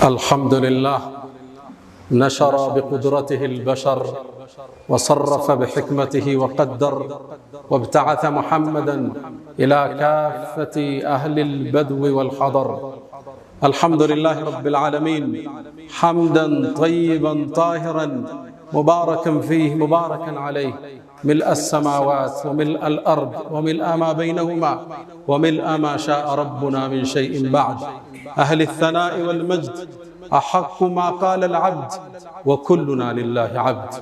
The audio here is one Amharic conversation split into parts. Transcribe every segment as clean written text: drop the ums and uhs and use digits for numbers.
الحمد لله نشر بقدرته البشر وصرف بحكمته وقدر وابتعث محمدا إلى كافة أهل البدو والحضر. الحمد لله رب العالمين حمدا طيبا طاهرا مباركا فيه مباركا عليه، ملء السماوات وملء الأرض وملء ما بينهما وملء ما شاء ربنا من شيء بعد. أهل الثناء والمجد أحق ما قال العبد وكلنا لله عبد.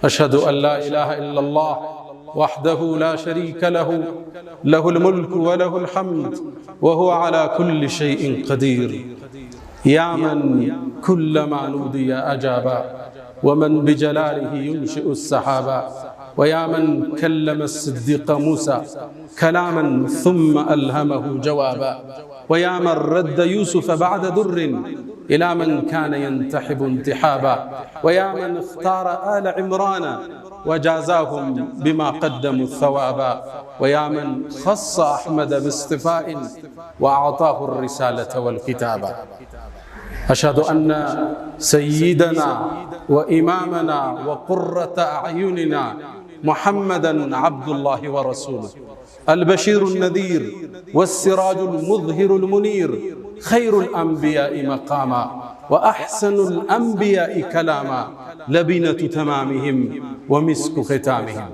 أشهد أن لا إله إلا الله وحده لا شريك له، له الملك وله الحمد وهو على كل شيء قدير. يا من كلما نودي أجابا، ومن بجلاله ينشئ السحابا، ويا من كلم الصديق موسى كلاما ثم ألهمه جوابا، ويا من رد يوسف بعد در إلى من كان ينتحب انتحابا، ويا من اختار آل عمران وجازاهم بما قدموا الثوابا، ويا من خص أحمد باصطفاء وأعطاه الرسالة والكتابا. أشهد أن سيدنا وإمامنا وقرة أعيننا محمدًا عبد الله ورسوله، البشير النذير والسراج المظهر المنير، خير الأنبياء مقاما وأحسن الأنبياء كلاما، لبنة تمامهم ومسك ختامهم.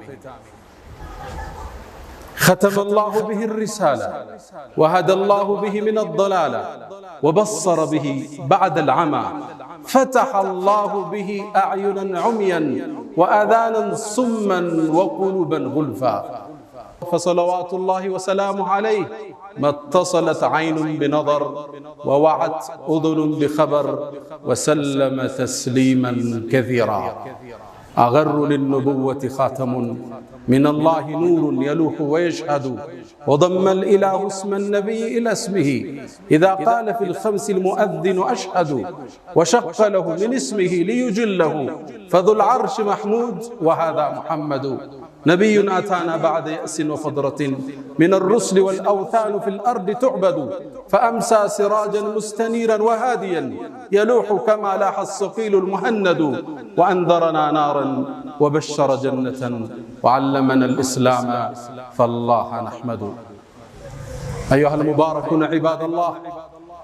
ختم الله به الرسالة وهدى الله به من الضلالة وبصر به بعد العمى، فتح الله به أعينا عميا وآذانا صما وقلوبا غلفا. فصلوات الله وسلامه عليه ما اتصلت عين بنظر ووعت أذن بخبر، وسلم تسليما كثيرا. أغر للنبوة خاتم من الله نور يلوح ويشهد، وضم الإله اسم النبي إلى اسمه إذا قال في الخمس المؤذن أشهد، وشق له من اسمه ليجله، فذو العرش محمود وهذا محمد. نبي أتانا بعد يأس وفضرة من الرسل والأوثان في الأرض تعبد، فأمسى سراجا مستنيرا وهاديا يلوح كما لاح الصقيل المهند، وأنذرنا نارا وبشر جنة وعلمنا الإسلام فالله نحمد. أيها المباركون عباد الله،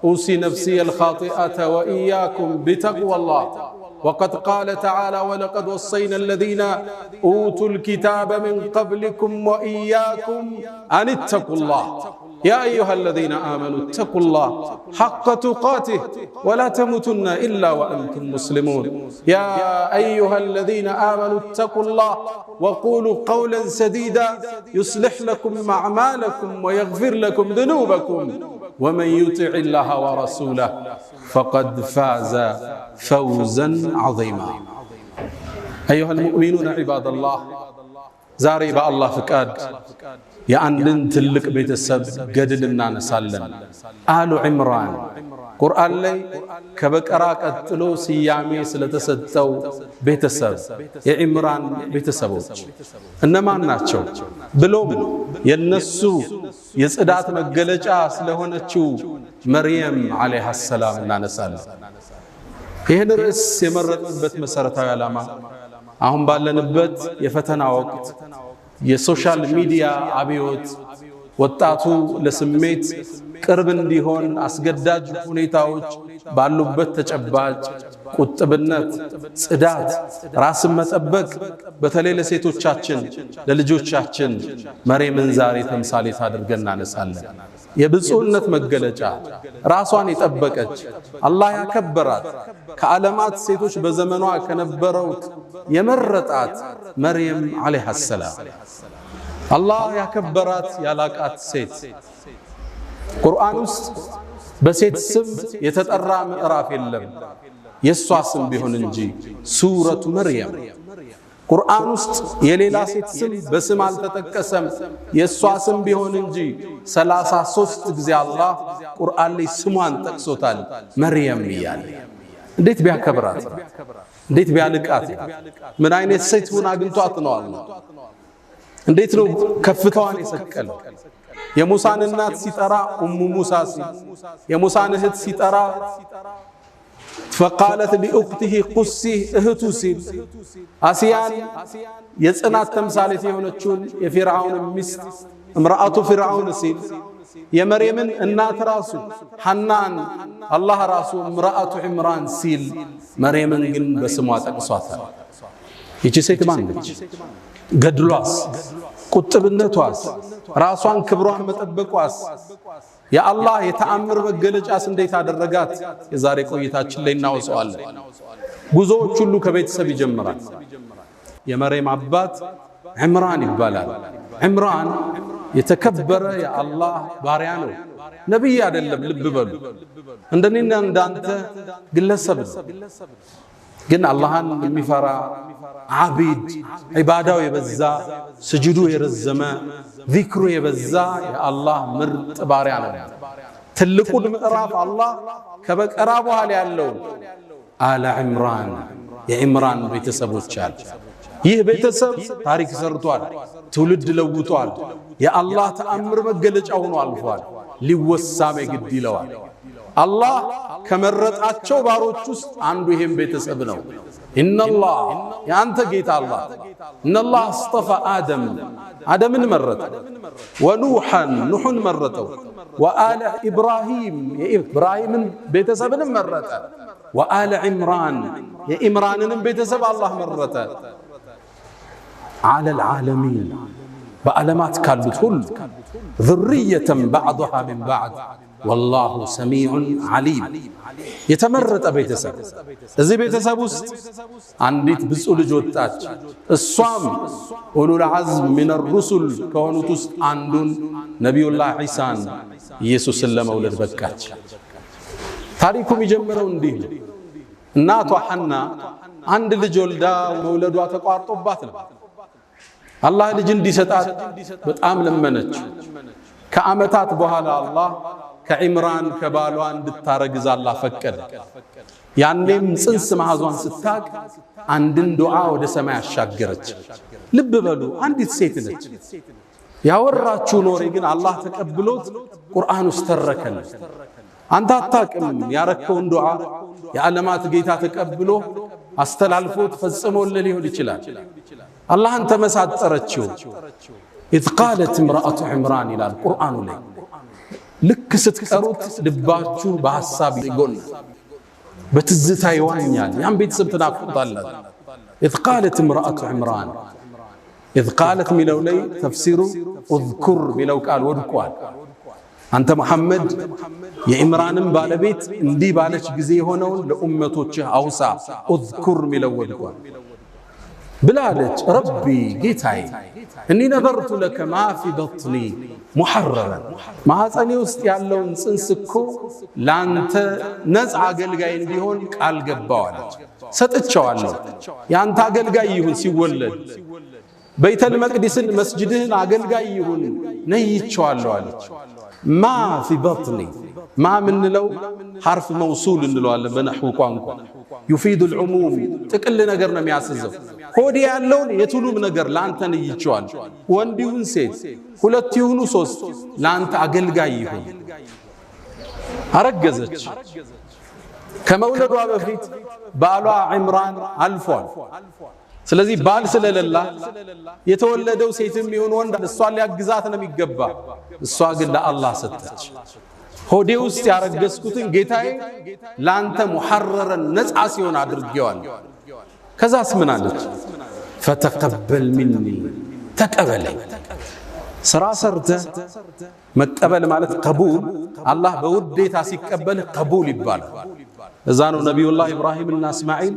أوصي نفسي الخاطئة وإياكم بتقوى الله. وقد قال تعالى: ولقد وصينا الذين أوتوا الكتاب من قبلكم وإياكم أن اتقوا الله. يا أيها الذين آمنوا اتقوا الله حق تقاته ولا تموتن إلا وأنتم مسلمون. يا أيها الذين آمنوا اتقوا الله وقولوا قولا سديدا يصلح لكم أعمالكم ويغفر لكم ذنوبكم، ومن يطع الله ورسوله فقد فاز فوزا عظيما. أيها المؤمنون عباد الله، زاري بأ الله فكاد የአንድን ትልቅ ቤተሰብ ገድል እናነሳለን። አሉ ዒምራን ቁርአን ላይ ከበቀራ ቀጥሎ ስያሜ ስለተሰጠው ቤተሰብ የዒምራን ቤተሰቦች እነማን ናቸው ብሎም የነሱ የጽዳት መገለጫ ስለሆነችው መርየም አለይሃ ሰላም እናነሳለን። ይህን ርዕስ የመረጥንበት መሰረታዊ ዓላማ አሁን ባለንበት የፈተና ወቅት የሶሻል ሚዲያ አብዮት ወጣቱ ለስሜት ቅርብ እንዲሆን አስገዳጅ ሁኔታዎች ባሉበት ተጨባጭ ቁጥብነት፣ ጽዳት፣ ራስን መጠበቅ በተለይ ለሴቶቻችን ለልጆቻችን መርየምን ዛሬ ተምሳሌት አድርገን እናነሳለን። የብፁዕነት መገለጫ ራሷን የጠበቀች አላህ ያከበራት ከዓለማት ሴቶች በዘመኗ ከነበረው የመረጣት መርየም አለይሃ ሰላም አላህ ያከበራት ያላቃት ሴት። ቁርአን ውስጥ በሴት ስም የተጠራ ምዕራፍ የለም የሷ ስም ቢሆን እንጂ። ሱረቱ መርየም ቁርአን ውስጥ የሌላ ሴት ስም በስም አልተጠቀሰም የሷ ስም ቢሆን እንጂ 33 ጊዜ አላህ ቁርአን ላይ ስሟን ጠቅሶታል መርየም ይያል። እንዴት ቢያከብራት፣ እንዴት ቢያልቃት፣ ምን አይነት ሴት ሆና አግኝቷት ነው አላህ? እንዴት ነው ከፍታዋን የሰቀለው? የሙሳን እናት ሲጠራ ኡሙ ሙሳ ሲል፣ የሙሳን እህት ሲጠራ فقالت لأخته قصي اهتو سيل آسيان يصنات تمثالت የሆነችውን የፊርዓውን ሚስት امرأة فرعون سيل የመርየምን እናት ራሱ ሐናን አላህ ራሱ امرأة عمران ሲል መርየምን ግን በስሟ ጠቅሷታል። ይቺ ሴት ማን ነች? ገድሏስ፣ ቁጥብነቷስ፣ ራሷን ክብሯን መጠበቋስ የአላህ የተአምር መገለጫስ እንዴት አደረጋት? የዛሬ ቆይታችን ላይ እናወጣዋለን። ጉዞዎች ሁሉ ከቤተሰብ ይጀምራል። የመርየም አባት ዕምራን ይባላል። ዕምራን የተከበረ የአላህ ባሪያ ነው። ነብይ አይደለም። ልብ በሉ፣ እንደኔና እንዳንተ ግለሰብ ነው። ግን አላህን የሚፈራ ዓቢድ፣ ዒባዳው የበዛ፣ ስጁዱ የረዘመ፣ ዚክሩ የበዛ የአላህ ምርጥ ባሪያ ነው። ትልቁን ምዕራፍ አላህ ከበቀራ በኋላ ያለው አለ ዕምራን የዕምራን ቤተሰቦች አሉ። ይህ ቤተሰብ ታሪክ ሰርቷል፣ ትውልድ ለውጧል፣ የአላህ ተአምር መገለጫ ሆኖ አልፏል። ሊወሳም ግድ ይለዋል። አላህ ከመረጣቸው ባሮች ውስጥ አንዱ ይሄም ቤተሰብ ነው። ኢነላህ ያንተ ጌታ አላህ ኢነላህ አስጠፋ አደምን መረጠ፣ ወኑሐን ኑሕን መረጠው፣ ወአለ ኢብራሂም የኢብራሂምን ቤተሰብንም መረጠ፣ ወአለ ዕምራን የዕምራንንም ቤተሰብ አላህ መረጠ። على العالمين በዓለማት ካሉት ሁሉ ذرية بعضها من بعض والله سميع عليم የተመረጠ ቤተሰብ። እዚህ ቤተሰብ ውስጥ አንዲት ብፁዕ ልጅ ወጣች። እሷም ኡሉል ዐዝም ሚነ ሩሱል ከሆኑት ውስጥ አንዱን ነቢዩላህ ዒሳን ኢየሱስን ለመውለድ በቃች። ታሪኩ የሚጀምረው እንዲህ ነው። እናቷ ሐና አንድ ልጅ ወልዳ መውለዷ ተቋርጦባት ነው። አላህ ልጅ እንዲሰጣት በጣም ለመነች። ከዓመታት በኋላ አላህ ከዕምራን ከባሏ እንድታረግዝ አላህ ፈቀደ። ያኔም ጽንስ ማህዟን ስታቅ አንድን ዱዓ ወደ ሰማይ አሻገረች። ልብ በሉ፣ አንዲት ሴት ነች። ያወራችው ኖሬ ግን አላህ ተቀብሎት ቁርአን ውስጥ ተረከለ። አንተ አታቅም ያረከውን ዱዓ የዓለማት ጌታ ተቀብሎ አስተላልፎት ፈጽሞልህ ሊሆን ይችላል። አላህን ተመሳጠረችው። إذ قالت امرأة عمران إلى القرآن لي ልክ ስትቀሩት ልባችሁ በሐሳብ ይጎልና በትዝታ ይዋኛል። ያን ቤተሰብ ተናፍቁታላችሁ። إذ قالت امرأة عمران إذ قالت ሚለው ላይ ተፍሲሩ اذكر ሚለው ቃል ወድቋል። አንተ መሐመድ የዕምራንን ባለቤት እንዲህ ባለች ጊዜ የሆነውን ለኡመቶችህ አውሳ። اذكر ሚለው ወድቋል ብላለች። ረቢ ጌታዬ እኒ ነዘርቱ ለከ ማ ፊ በጥኒ ሙሐረረን ማህፀኔ ውስጥ ያለውን ጽንስ እኮ ላንተ ነፃ አገልጋይ እንዲሆን ቃል ገባዋለች፣ ሰጥቼዋለሁ። ያንተ አገልጋይ ይሁን ሲወለድ፣ በይተል መቅዲስን መስጂድህን አገልጋይ ይሁን ነይቼዋለሁ አለች። ማ ፊ በጥኒ ማ ምንለው ሐርፍ መውሱል እንለዋለን በነህው ቋንቋ። يفيد العموم ጥቅል ነገር ነው የሚያስዘው። ሆዴ ያለውን የቱሉም ነገር ላንተ ነይቼዋለሁ። ወንድ ይሁን ሴት፣ ሁለት ይሁኑ ሶስት፣ ላንተ አገልጋይ ይሁን። አረገዘች። ከመውለዷ በፊት ባሏ ዕምራን አልፏል። ስለዚህ ባል ስለሌላ የተወለደው ሴትም ይሁን ወንድ እሷን ሊያግዛት ነው የሚገባ። እሷ ግን ለአላህ ሰጠች። ሆዴ ውስጥ ያረገዝኩትን ጌታዬ ላንተ ሙሐረረን ነፃ ሲሆን አድርጌዋለሁ። ከዛስ ምን አለች? ፈተቀበል ሚኒ ተቀበለኝ። ስራ ሰርተህ መቀበል ማለት ቀቡል፣ አላህ በውዴታ ሲቀበል ቀቡል ይባላል። እዛ ነው ነቢዩላህ ኢብራሂምና እስማዒል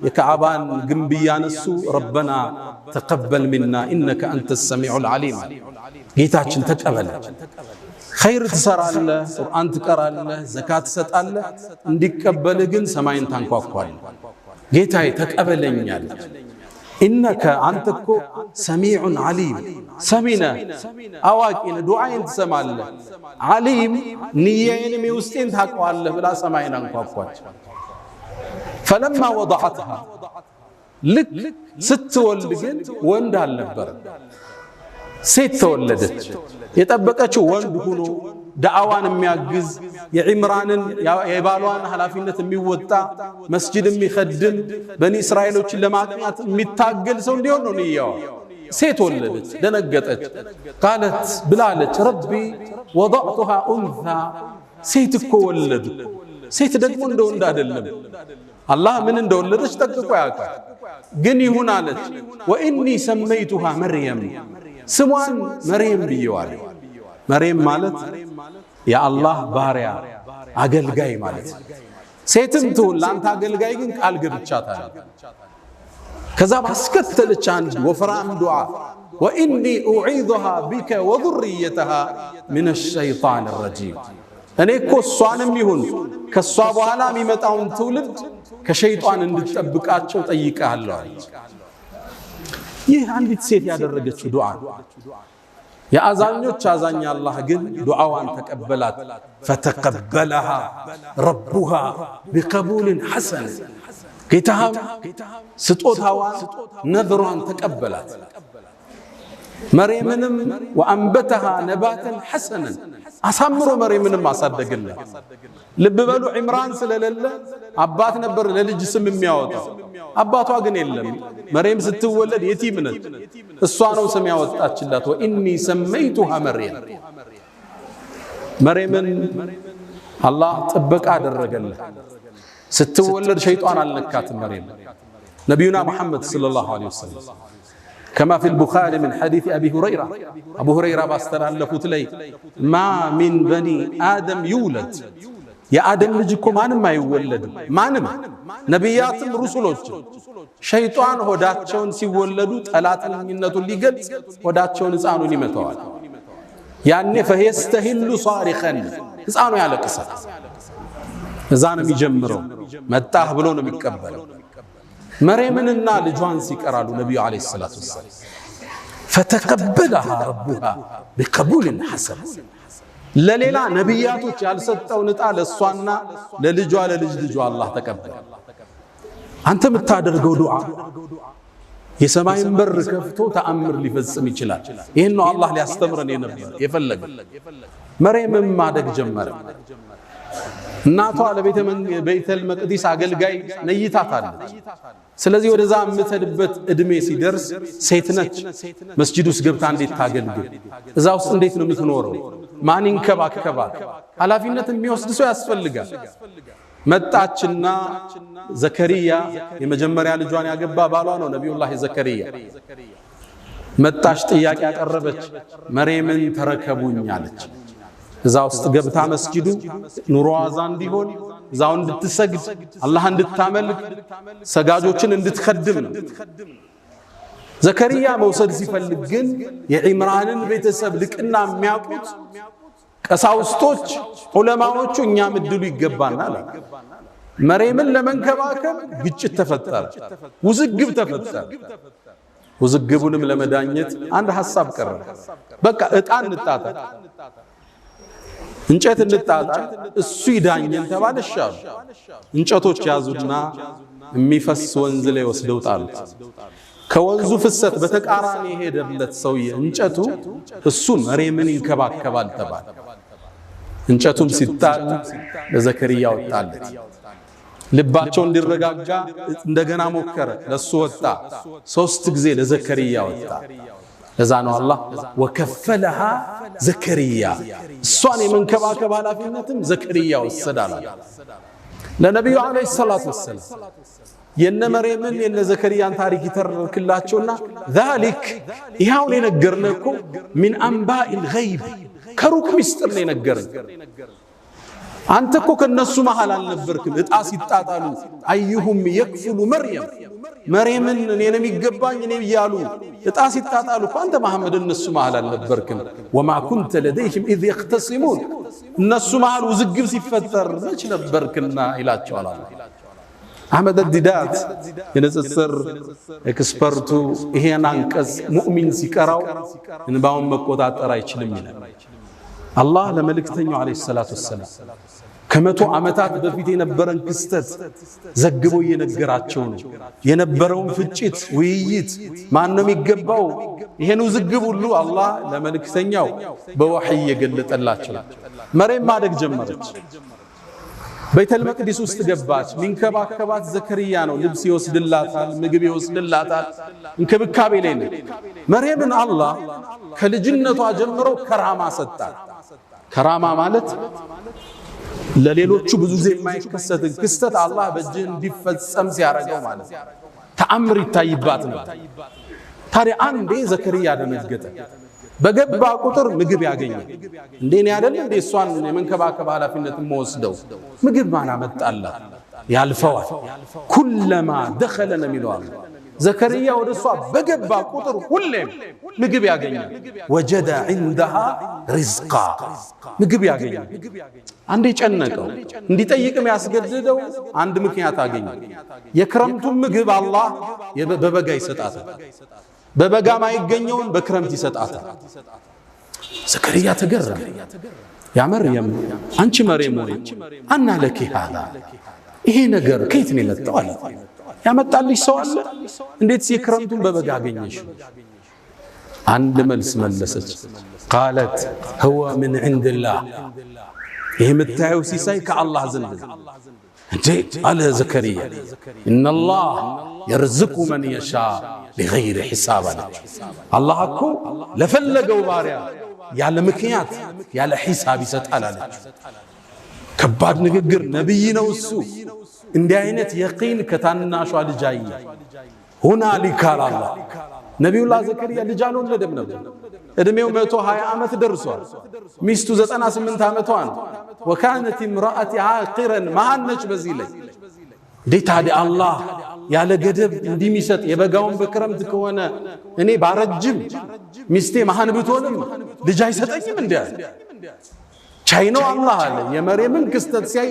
የከዓባን ግንብ ያነሱ ረበና ተቀበል ሚና ኢነከ አንተ ሰሚዑል ዓሊም፣ ጌታችን ተቀበለ። ኸይር ትሰራለህ፣ ቁርአን ትቀራለህ፣ ዘካት ትሰጣለህ፣ እንዲቀበልህ ግን ሰማይን ታንኳኳለህ። ጌታዬ ተቀበለኛል። ኢነከ አንተ እኮ ሰሚዑን ዓሊም፣ ሰሚነ አዋቂን፣ ዱዓዬን ትሰማለህ፣ ዓሊም ንያዬንም የውስጤን ታውቀዋለህ ብላ ሰማይን አንኳኳች። ፈለማ ወضعتها ልክ ስትወልድ ግን ወንድ አልነበረ፣ ሴት ተወለደች። የጠበቀችው ወንድ ሆኖ ዳዕዋን የሚያግዝ የዒምራንን የባሏን ኃላፊነት የሚወጣ መስጂድ የሚخدም በኒ እስራኤሎችን ለማጥናት የሚታገል ሰው እንዲሆን ነው ንያዋ ሴት ወለደች ደነገጠች قالت ብላለች ረቢ وضعتها انثى ሴት እኮ ወለዱ ሴት ደግሞ እንደወንድ አይደለም አላህ ምን እንደወለደች ጠቅቆ ያውቃል ግን ይሁን አለች واني سميتها مريم ስሟን መርየም ብየዋል መርየም ማለት የአላህ ባሪያ አገልጋይ ማለት ሴትም ትሁን ላንተ አገልጋይ ግን ቃል ገብቻታል ከዛ ባስከተለች አንድ ወፍራም ዱዓ واني اعيذها بك وذريتها من الشيطان الرجيم እኔ እኮ እሷንም ይሁን ከሷ በኋላ የሚመጣውን ትውልድ ከሸይጣን እንድትጠብቃቸው ጠይቀሃለሁ ይህ አንዲት ሴት ያደረገችው ዱዓ የአዛኞች አዛኝ አላህ ግን ዱዓዋን ተቀበላት فتقبلها ربها بقبول حسن ጌታህ ስጦታዋን ነذሯን ተቀበላት መርየምንም وانبتها نباتا حسنا አሳምሮ መርየምንም አሳደገላት ልብ በሉ ዒምራን ስለሌለ አባት ነበር ለልጅ ስም የሚያወጣው አባቷ ግን የለም መርየም ስትወለድ የቲም ነች እሷ ነው ስም ያወጣችላት واني سميتها مريم መርየምን አላህ ጥበቃ አደረገላት ስትወለድ ሸይጣን አልነካትም መርየም ነብዩና መሐመድ ሰለላሁ ዐለይሂ ወሰለም كما في البخاري من حديث أبو هريرة باستلالفوت لي ما من بني آدم يولد يا آدم لجكم ما يولد نبيات رسولوች شيطان ሆዳቸውን ሲወለዱ ጠላትነቱ ሊገልጽ ሆዳቸውን ሕፃኑን ይመታዋል ያኔ فيستهل صارخا ሕፃኑ ያለቅሳል እዛ ነው የሚጀምረው መጣህ ብሎ ነው የሚቀበለው መርየምንና ልጇን ሲቀራሉ ነብዩ አለይሂ ሰላቱ ወሰለም فتقبلها ربها بقبول حسن ለሌላ ነብያቶች ያልሰጠው ንጣ ለሷና ለልጇ ለልጅ አላህ ተቀበለ አንተ የምታደርገው ዱዓ የሰማይን በር ከፍቶ ተአምር ሊፈጽም ይችላል ይሄን ነው አላህ ሊያስተምረን የፈለገ መርየምም ማደግ ጀመረ እናቷ ለቤተል መቅዲስ አገልጋይ ነይታታለች ስለዚህ ወደዛ የምትሄድበት እድሜ ሲደርስ ሴት ነች መስጂድ ውስጥ ገብታ እንዴት ታገልግል እዛ ውስጥ እንዴት ነው የምትኖረው ማን ይንከባከባል ኃላፊነት የሚወስድ ሰው ያስፈልጋል መጣችና ዘከሪያ የመጀመሪያ ልጇን ያገባ ባሏ ነው ነብዩላህ ዘከሪያ መጣች ጥያቄ ያቀረበች መርየምን ተረከቡኝ አለች እዛ ውስጥ ገብታ መስጂዱ ኑሮዋ እንዲሆን እዛው እንድትሰግድ አላህ እንድታመልክ ሰጋጆችን እንድትخدም ነው ዘከሪያ መውሰድ ሲፈልግ ግን የዒምራንን ቤተሰብ ልቅና የሚያውቁት ቀሳውስቶች ዑለማዎቹ እኛ ምድሉ ይገባናል መርየምን ለመንከባከብ ግጭት ተፈጠረ ውዝግብ ተፈጠረ ውዝግቡንም ለመዳኘት አንድ ሐሳብ ቀረበ በቃ እጣን እንጣጣ እንጨት እንጣጣ እሱ ይዳኘን ተባለሻል እንጨቶች ያዙና የሚፈስ ወንዝ ላይ ወስደው ጣሉት ከወንዙ ፍሰት በተቃራኒ ሄደለት ሰውዬ እንጨቱ እሱ መርየምን ይንከባከባል ተባለ እንጨቱም ሲጣል ለዘከሪያ ወጣለት ልባቸው እንዲረጋጋ እንደገና ሞከረ ለሱ ወጣ ሶስት ጊዜ ለዘከሪያ ወጣ ለዛ ነው አላህ ወከፈለها ዘከሪያ እሷን የመንከባከብ ኃላፊነትም ዘከሪያ ወሰዳላ ለነብዩ አለይሂ ሰላቱ ወሰለም የነ መርየምን የነ ዘከሪያን ታሪክ ይተርክላቸውና ذلك ይሄው የነገርነኮ من انباء الغيب ከሩቅ ሚስጥር ነው የነገረን አንተ እኮ ከነሱ መሃል አልነበርክም እጣ ሲጣጣሉ አይሁም يكفل መርየምን እኔ ነው የሚገባኝ እኔ ይያሉ እጣ ሲጣጣሉ አንተ መሐመድ እነሱ መሃል አልነበርክም وما كنت لديهم اذ يختصمون እነሱ መሃል ውዝግብ ሲፈጠር መች ነበርክና ይላቸዋል አላህ አህመድ አልዲዳት የነጽር ኤክስፐርቱ ይሄን አንቀጽ ሙእሚን ሲቀራው እንባውን መቆጣጠር አይችልም ይላል አላህ ለመልእክተኛው አለይሂ ሰላቱ ወሰለም ከመቶ ዓመታት በፊት የነበረን ክስተት ዘግቦ የነገራቸው ነው የነበረውን ፍጭት ውይይት ማን ነው የሚገባው ይሄን ውዝግብ ሁሉ አላህ ለመልእክተኛው በወህይ የገለጠላቸው መርየም ማደግ ጀመረች። ቤተል መቅዲስ ውስጥ ገባች። ሚንከባከባት ዘከርያ ነው። ልብስ ይወስድላታል፣ ምግብ ይወስድላታል፣ እንክብካቤ ላይ ነው። መርየምን አላህ ከልጅነቷ ጀምሮ ከራማ ሰጣት። ከራማ ማለት ለሌሎቹ ብዙ ጊዜ የማይከሰት ክስተት አላህ በእጅህ እንዲፈጸም ሲያረጋው ማለት ተአምር ይታይባት ነው። ታዲያ አንዴ ዘከርያ ደነገጠ። በገባ ቁጥር ምግብ ያገኛል። እንዴ ነው አይደል? እንዴ እሷን የመንከባከብ ኃላፊነት ወስደው ምግብ ማን አመጣላት? ያልፈዋል። ኩለማ ደኸለ ነው የሚለው ዘከርያ ወደሷ በገባ ቁጥር ሁሌም ምግብ ያገኛል። ወጀደ عندها رزقا ምግብ ያገኛል። አንዴ ጨነቀው። እንዲጠይቅም ያስገድደው አንድ ምክንያት አገኘ። የክረምቱን ምግብ አላህ በበጋ ይሰጣታል። በበጋ ማይገኘውን በክረምት ይሰጣታል። ዘከርያ ተገረመ። ያ መርየም አንቺ መርየም ሆይ አና ለኪ ሃዳ ይሄ ነገር ከየት ነው የመጣው አለ። ያመጣልሽ ሰው አለ? እንዴት የክረምቱን በበጋ አገኘሽ? አንድ መልስ መለሰች። قالت هو من عند الله ይሄ የምታየው ሲሳይ ከአላህ ዘንድ ነው። እንዴ አለ ዘከርያ ان الله يرزق من يشاء بغير حساب አላህ እኮ ለፈለገው ባሪያ ያለ ምክንያት ያለ ሒሳብ ይሰጣል አለች። ከባድ ንግግር። ነብይ ነው እሱ። እንዲህ አይነት የቂን ከታናሿ ልጅ አየ። ሁናሊካ አላህ ነብዩላህ ዘከርያ ልጅ አልወለደም ነበር። እድሜው 120 ዓመት ደርሷል። ሚስቱ 98 ዓመቷ ነው። وكانت امرأتي عاقرا ማነች በዚህ ላይ ታዲያ አላህ ያለ ገደብ እንዲሚሰጥ የበጋውን በክረምት ከሆነ እኔ ባረጅም ሚስቴ መሃን ብትሆንም ልጅ አይሰጠኝም እንዴ? ቻይ ነው አላህ አለ። የመርየምን ክስተት ሲያይ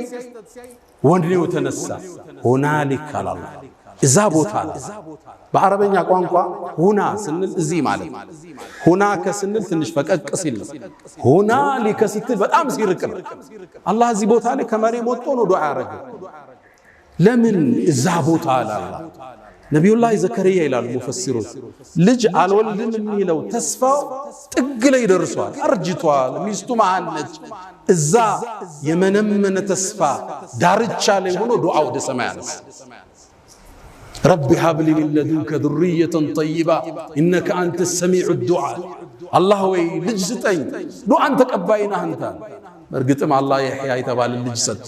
ወንድኔው ተነሳ። ሁናሊካ አላህ እዛ ቦታ በአረበኛ ቋንቋ ሁና ስንል እዚህ ማለት ሁና ከስንል ትንሽ ፈቀቅ ሲል ሁናሊካ ስትል በጣም ሲርቅ አላህ እዚህ ቦታ ላይ ከመርየም ወጥቶ ነው ዱዓ ያረገው። ለምን እዛ ቦታ አለ አላህ? ነብዩላህ ዘከርያ ይላሉ ሙፈሲሮች ልጅ አልወልድም የሚለው ተስፋው ጥግ ላይ ደርሷል። አርጅቷል። ሚስቱ ማነች? እዛ የመነመነ ተስፋ ዳርቻ ላይ ሆኖ ዱዓ ወደ ሰማይ አነሳ። رب هب لي من لدنك ذرية طيبة إنك أنت السميع الدعاء الله وي ልጅ ስጠኝ ዱዓን ተቀባይና አንተ በርግጥም አላህ ይህያ የተባለ ልጅ ሰጥ።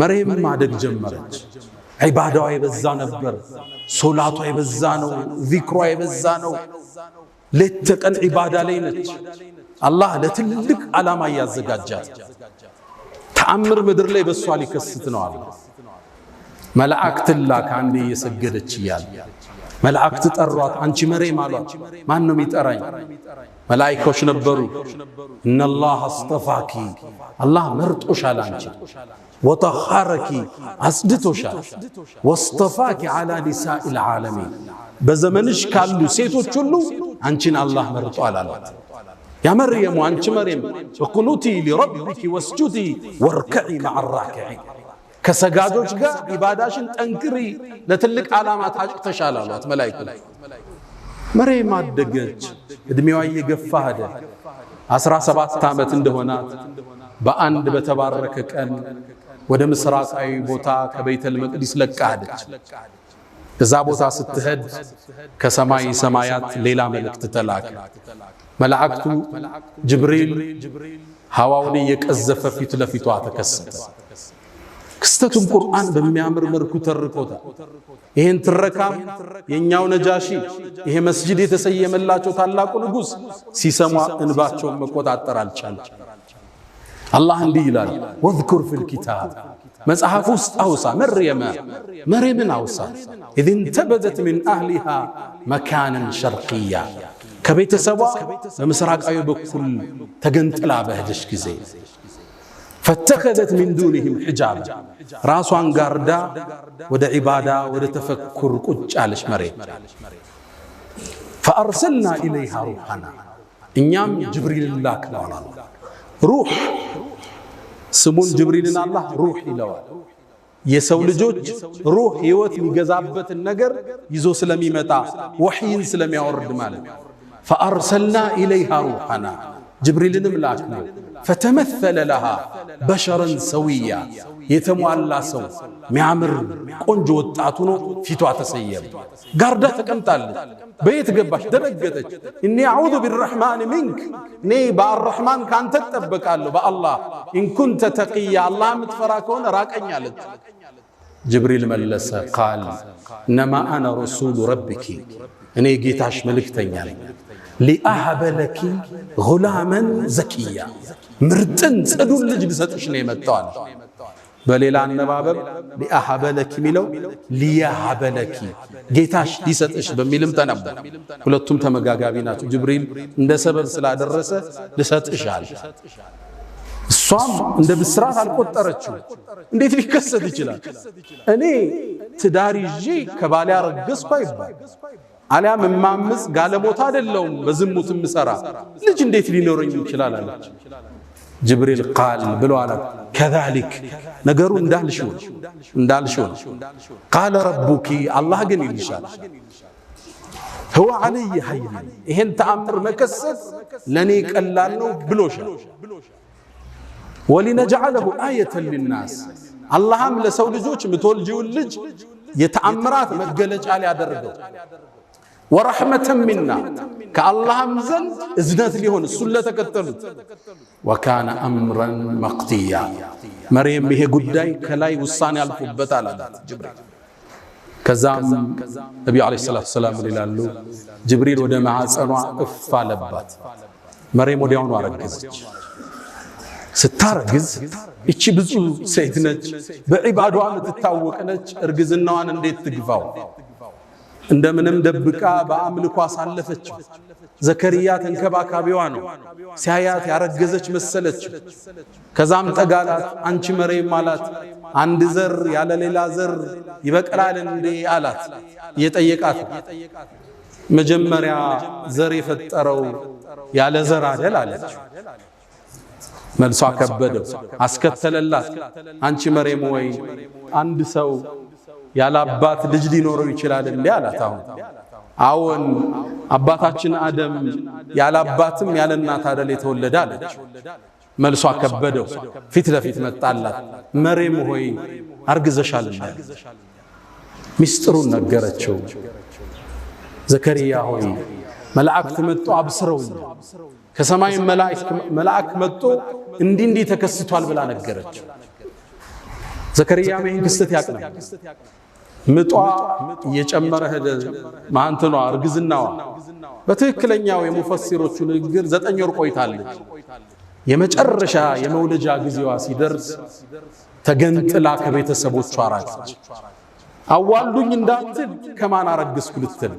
መርየም ማደግ ጀመረች። ዒባዳዋ የበዛ ነበር። ሶላቷ የበዛ ነው። ዚክሯ የበዛ ነው። ሌት ተቀን ዒባዳ ላይ ነች። አላህ ለትልቅ ዓላማ ያዘጋጃት። ተአምር ምድር ላይ በሷ ሊከስት ነው አለ። መላእክት ላክ አንዴ እየሰገደች ይያል መላእክት ጠሯት። አንቺ መርየም አሏት። ማን ነው የሚጠራኝ? መላእክቶች ነበሩ። ኢነላህ አስጠፋኪ አላህ መርጦሻል አንቺ ወጠኸረኪ አስድቶሻል ወስጠፋኪ ዐላ ኒሳኢል ዓለሚን በዘመንሽ ካሉ ሴቶች ሁሉ አንቺን አላህ መርጧል አሏት። ያ መርየም አንቺ መርየም እቁኑቲ ሊረቢኪ ወስጁዲ ወርከዒ መዐ ራኪዒን ከሰጋጆች ጋር ኢባዳሽን ጠንክሪ ለትልቅ ዓላማ ታጭተሻል አሏት መላእክቱ። መርየም አደገች። እድሜዋ እየገፋ ሄደ። 17 ዓመት እንደሆናት በአንድ በተባረከ ቀን ወደ ምስራቃዊ ቦታ ከቤተል መቅዲስ ለቃ ሄደች። እዛ ቦታ ስትሄድ ከሰማይ ሰማያት ሌላ መልእክት ተላከ። መላእክቱ ጅብሪል ሐዋውን እየቀዘፈ ፊት ለፊቷ ተከሰተ። ክስተቱን ቁርአን በሚያምር መልኩ ተርኮታል። ይሄን ትረካም የኛው ነጃሺ ይሄ መስጂድ የተሰየመላቸው ታላቁ ንጉስ ሲሰማ እንባቸውን መቆጣጠር አልቻለም። አላህ እንዲህ ይላል ወዝኩር ፊል ኪታብ መጽሐፍ ውስጥ አውሳ መርየምን አውሳ ኢዝ እንተበዘት ሚን አህሊሃ መካነን ሸርቅያ ከቤተሰቧ በምስራቃዊ በኩል ተገንጥላ በሄደች ጊዜ ፈተኸዘት ሚን ዱንህም ሒጃብ ራሷን ጋርዳ ወደ ዒባዳ ወደ ተፈኩር ቁጭ አለች መርየም። ፈአርሰልና ኢለይሃ ሩሐና እኛም ጅብሪል ላክነዋል። ሩህ ስሙን ጅብሪልን አላህ ሩህ ይለዋል። የሰው ልጆች ሩህ ህይወት የሚገዛበትን ነገር ይዞ ስለሚመጣ ወህይን ስለሚያወርድ ማለት ፈአርሰልና ኢለይሃ ሩሐና ጅብሪልንም ላክነው فتمثل لها بشرا سويا يتموالى سو ميعمر قنجو وطعتو فيتو تسيب غاردا تقمطالች بيت ገባች ደረገተች اني اعوذ بالرحمن منك ني بالرحمن كانت تطبقالو بالله ان كنت تقيا الله متفرا كون راقኝ አለች جبريل ملس قال انما انا رسول ربك اني ጌታሽ መልእክተኛ ነኝ لأهب لك غلاما زكيا مرتن صدول ልጅ ልሰጥሽ ነው የመጣው በሌላ አነባበብ لأهب لك ሚለው ليهب لك ጌታሽ ሊሰጥሽ በሚልም ተነበበ ሁለቱም ተመጋጋቢ ናቸው ጅብሪል እንደ ሰበብ ስላደረሰ ልሰጥሻል እሷም እንደ ብስራት አልቆጠረችው እንዴት ሊከሰት ይችላል እኔ ትዳር ይዤ ከባሌ አረገዝኩ አይባል አሊያም ማምስ ጋለሞታ አይደለም በዝሙት ምሰራ ልጅ እንዴት ሊኖርኝ ይችላል አለች ጅብሪል ቃል ብሎ አለ كذلك ነገሩ እንዳልሽው قال ربك الله ግን ይልሻል هو علي حي ይሄን ተአምር መከሰት ለኔ ቀላል ነው ብሎሻል ولنجعله آية للناس اللهم لسو ልጆች ምትወልጂው ልጅ የተአምራት መገለጫ ሊያደርገው ورحمة منا كاللهم زن إذنات ليهون السلة تكتلت وكان أمرا مقضيا مريم به قداي كلاي وصاني الفبت على جبريل كزام نبي عليه الصلاة والسلام لله جبريل ودمع سنوع افالبات مريم وديون ورقزج ستارقز እቺ ብዙ ሴት ነች በዒባዷ የምትታወቅ ነች እርግዝናዋን እንዴት ትግፋው እንደምንም ደብቃ በአምልኮ አሳለፈች ዘከሪያ ተንከባካቢዋ ነው ሲያያት ያረገዘች መሰለች ከዛም ጠጋላት አንቺ መርየም ማለት አንድ ዘር ያለ ሌላ ዘር ይበቀላል እንዴ አላት የጠየቃት መጀመሪያ ዘር የፈጠረው ያለ ዘር አይደል አለች መልሷ ከበደው አስከተለላት አንቺ መርየም ወይ አንድ ሰው ያለ አባት ልጅ ሊኖረው ይችላል እንዴ አላት አሁን አባታችን አደም ያለ አባትም ያለ እናት አይደል የተወለደ አለች መልሷ ከበደው ፊት ለፊት መጣላት መርየም ሆይ አርግዘሻል ሚስጥሩን ነገረችው ዘከሪያ ሆይ መላእክት መጥቶ አብስረው ከሰማይ መላእክ መጥቶ እንዲ ተከስቷል ብላ ነገረች ዘከሪያ ምን ክስተት ያቀናል ምጧ እየጨመረ ሄደ ማንተኗ እርግዝናዋ በትክክለኛው የሙፈሲሮቹ ንግግር 9 ወር ቆይታለች የመጨረሻ የመውለጃ ጊዜዋ ሲደርስ ተገንጥላ ከቤተሰቦቿ ራቀች አዋልዱኝ እንዳትል ከማን አረግስኩ ልትል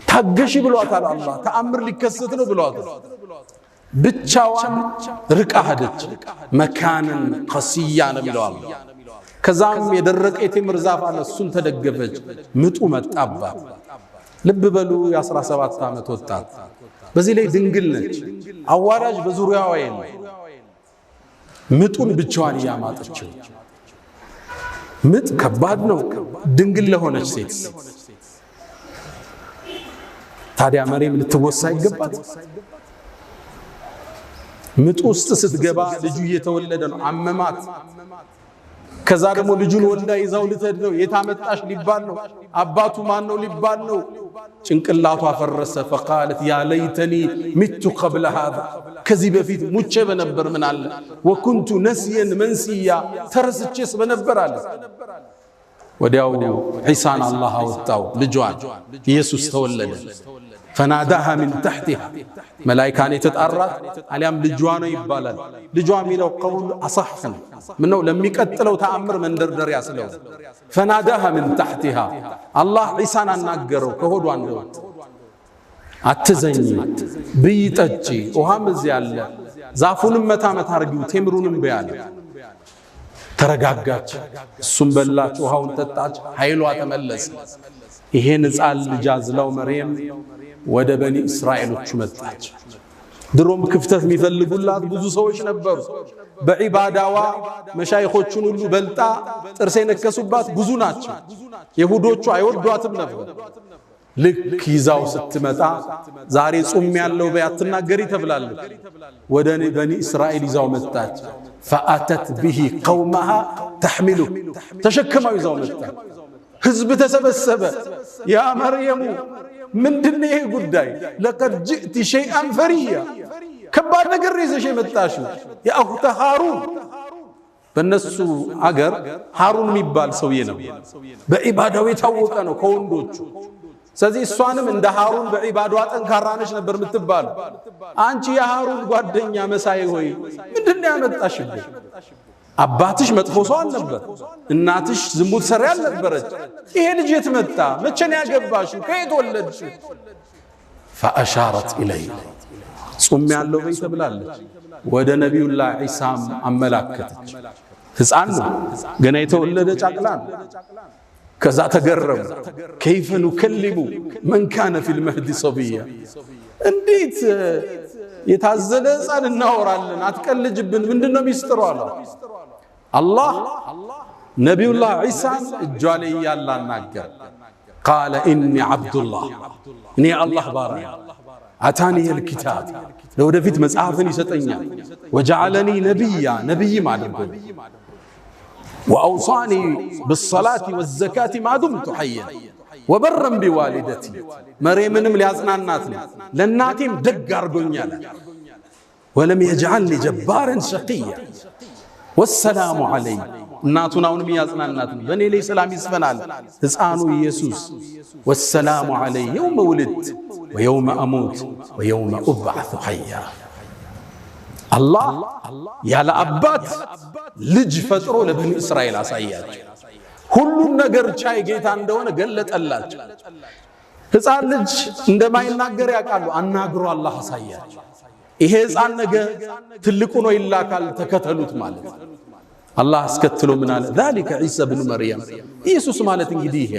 ታገሺ ብሏታል አላህ ተአምር ሊከሰት ነው ብሏታል ብቻዋን ርቃ ሄደች መካንን ቀሲያ ነው ብሏል ከዛም የደረቀ የቴምር ዛፍ አለ እሱን ተደገፈች ምጡ መጣባት ልብ በሉ የ17 ዓመት ወጣት በዚህ ላይ ድንግል ነች አዋራጅ በዙሪያዋ የለም ምጡን ብቻዋን ያማጠችው ምጥ ከባድ ነው ድንግል ለሆነች ሴት ታዲያ መርየም ልትወሳ ይገባት ምጥ ውስጥ ስትገባ ልጁ እየተወለደ ነው አመማት ከዛ ደግሞ ልጁን ወልዳ ይዛው ልትሄድ ነው የታመጣሽ ሊባል ነው አባቱ ማን ነው ሊባል ነው ጭንቅላቷ ፈረሰ فقالت يا ليتني مت قبل هذا ከዚህ በፊት ሙቼ በነበር ምን አለ وكنت نسيا منسيا ተረስቼስ በነበር አለ ወዲያው ዒሳን አላህ አወጣው ልጇን ኢየሱስ ተወለደ فناداها من تحتها ملائكه يتطارات عليام ልጇ ነው ይባላል ልጇ ሚለው قول اصح منو ለሚቀጥለው ተአምር መንደርደር ያስለው فناداها من تحتها الله عيسى አናገረው ከሆዷ እንደው አትዘኝ ብይጠጪ ውሃም እዚህ ያለ ዛፉንም መታመት አርጊው ቴምሩንም በያለ ተረጋጋች እሱም በላች ውሃውን ጠጣች ኃይሏ ተመለሰ ይሄን ጻል ልጅ አዝላው መርየም ወደ በኒ እስራኤሎች መጣች ድሮም ክፍተት የሚፈልጉላት ብዙ ሰዎች ነበሩ በዒባዳዋ መሻይኾቹን ሁሉ በልጣ ጥርስ የነከሱባት ብዙ ናቸው ይሁዶቹ አይወዷትም ነበር ልክ ይዛው ስትመጣ ዛሬ ጾም ያለው በያትናገሪ ተብላለች ወደ በኒ እስራኤል ይዛው መጣች فأتت به قومها تحمله ተሸክማው ይዛው መጣች ህዝብ ተሰበሰበ ያ መርየም ምንድነው ይሄ ጉዳይ لقد جئت شيئا فريا ከባድ ነገር ይዘሽ መጣሽው ያ አኽተ ሃሩን በነሱ አገር ሃሩን የሚባል ሰውዬ ነው በኢባዳው የታወቀ ነው ከወንዶቹ ስለዚህ እሷንም እንደ ሃሩን በኢባዳው ጠንካራ ነሽ ነበር የምትባል አንቺ የሃሩን ጓደኛ መሳይ ሆይ ምንድነው ያመጣሽብሽ አባትሽ መጥፎ ሰው አልነበር እናትሽ ዝሙት ሰሪ አልነበረች ይሄ ልጅ የት መጣ መቼ ነው ያገባሽው ከየት ወለድሽ فاشارت اليه ጾም ያለው በይ ተብላለች ወደ ነብዩላህ ዒሳም አመላከተች ህፃን ነው ገና የተወለደ ጫቅላ ከዛ ተገረሙ كيف نكلم من كان في المهد صبيا እንዴት የታዘለ ህፃን እናወራለን አትቀልጅብን ምንድነው ሚስጥሩ አለ አላህ ነብዩላህ ዒሳን እጇለ ያላናገር قال اني عبد الله اني الله بارك اتاني الكتاب لو دفيت مصحفن يسطኛል وجعلني نبيا نبي ማድረግ واوصاني بالصلاه والزكاه ما دمت حيا وبرا بوالدتي مريمንም ሊያጽናናት ነው ለናቴም ደግ አርጎኛል ولم يجعلني جبارا شقيا والسلام علي እናቱን አሁንም ያጽናናት ነው በኔ ላይ ሰላም ይስፈናል ህፃኑ ኢየሱስ والسلام علي يوم ولدت ويوم اموت ويوم ابعث حيا الله ያለ አባት ልጅ ፈጥሮ ለበኒ እስራኤል አሳያቸው ሁሉን ነገር ቻይ ጌታ እንደሆነ ገለጠላቸው ህፃን ልጅ እንደማይናገር ያውቃሉ አናግሮ አላህ አሳያቸው ይሄ ህፃን ነገ ትልቁ ነው ይላካል ተከተሉት ማለት አላህ አስከትሎ ምን አለ ذلك عيسى ابن مريم ኢየሱስ ማለት እንግዲህ ይሄ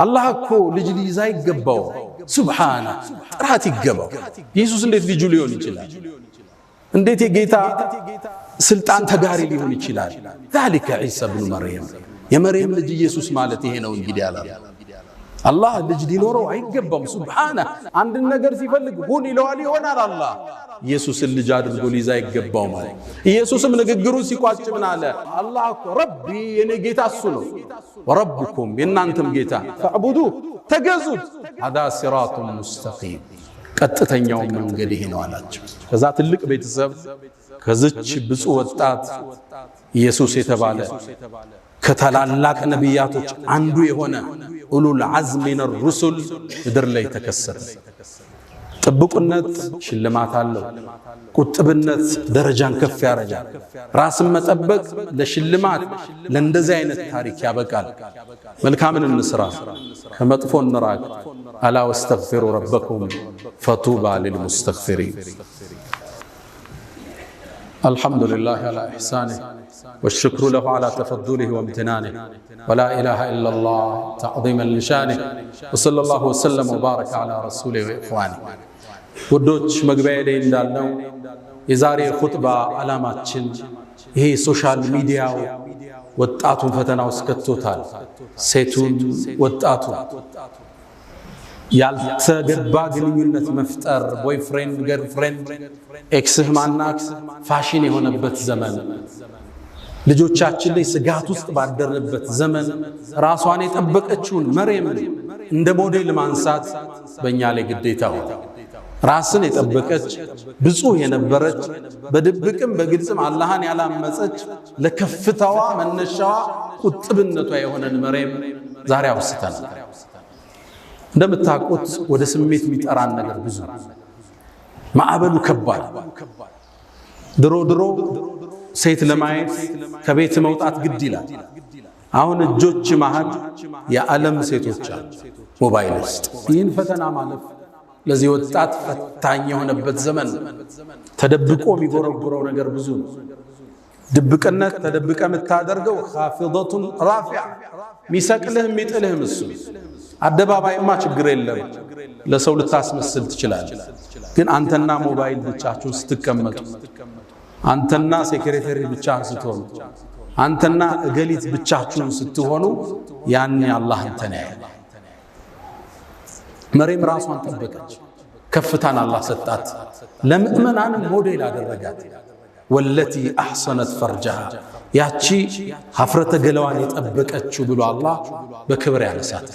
አላህ እኮ ልጅ ሊይዛ ይገባው ሱብሃነ ጥራት ይገባው ኢየሱስ እንዴት ልጅ ሊሆን ይችላል እንዴት የጌታ ስልጣን ተጋሪ ሊሆን ይችላል ذلك عيسى ابن مريم የመርየም ልጅ ኢየሱስ ማለት ይሄ ነው እንግዲህ አለ አላህ ልጅ ሊኖረው አይገባም ሱብሃነ አንድ ነገር ሲፈልግ ሁን ይለዋል ይሆናል አላህ ኢየሱስን ልጅ አድርጎ ሊይዛ ይገባው ማለት ኢየሱስም ንግግሩ ሲቋጭ ምን አለ አላህ ረቢ የኔ ጌታ እሱ ነው ወረብኩም የናንተም ጌታ ፈዕቡዱ ተገዙት هذا صراط مستقيم ቀጥተኛው መንገድ ይሄ ነው አላቸው ከዛ ትልቅ ቤተሰብ ከዚች ብፁዕ ወጣት ኢየሱስ የተባለ ከታላላቅ ነቢያቶች አንዱ የሆነ ኡሉል ዐዝም ሚነ الرسل ምድር ላይ ተከሰተ ጥብቁነት ሽልማት አለው ቁጥብነት ደረጃን ከፍ ያረጋል ራስን መጠበቅ ለሽልማት ለእንደዚህ አይነት ታሪክ ያበቃል መልካምን እንስራ ከመጥፎ እንራቅ አላ ወስተግፊሩ ረበኩም ፈጡባ للمستغفرين الحمد لله على إحسانه والشكر له على تفضله وامتنانه ولا إله إلا الله تعظيما لشانه وصلى الله وسلم وبارك على رسوله وإخوانه ውዶች መግቢያ ላይ እንዳልነው የዛሬ ኹጥባ ዓላማችን ይሄ ሶሻል ሚዲያው ወጣቱን ፈተና ውስጥ ከቶታል ሴቱን ወጣቱ ያልተገባ ግንኙነት መፍጠር ቦይፍሬንድ ገርልፍሬንድ ኤክስህ ማናት ፋሽን የሆነበት ዘመን ልጆቻችን ላይ ስጋት ውስጥ ባደረበት ዘመን ራሷን የጠበቀችውን መርየም እንደ ሞዴል ማንሳት በእኛ ላይ ግዴታ ሆነ ራስን የጠበቀች ብፁዕ የነበረች በድብቅም በግልጽም አላህን ያላመፀች ለከፍታዋ መነሻዋ ቁጥብነቷ የሆነን መርየም ዛሬ አውስተናል እንደምታውቁት ወደ ስሜት የሚጠራን ነገር ብዙ ማዕበሉ ከባድ ድሮ ሴት ለማየት ከቤት መውጣት ግድ ይላል አሁን እጆች መሃል የዓለም ሴቶች አሉ ሞባይል ውስጥ ይህን ፈተና ማለፍ ለዚህ ወጣት ፈታኝ የሆነበት ዘመን ተደብቆ የሚጎረጉረው ነገር ብዙ ነው ድብቅነት ተደብቀ የምታደርገው ኻፊደቱን ራፊዓ ሚሰቅልህ የሚጥልህ እሱ አደባባይማ ችግር የለም ለሰው ልታስመስል ትችላለህ ግን አንተና ሞባይል ብቻችሁ ስትቀመጡ አንተና ሴክሬታሪ ብቻ ስትሆኑ አንተና እገሊት ብቻችሁ ስትሆኑ ያን አላህ እንተናየ መርየም ራሷን ጠበቀች ከፍታን አላህ ሰጣት ለምእመናን ሞዴል አደረጋት ወለቲ አህሰነት ፈርጃሃ ያቺ ሀፍረተ ገላዋን የጠበቀችው ብሎ አላህ በክብር ያነሳት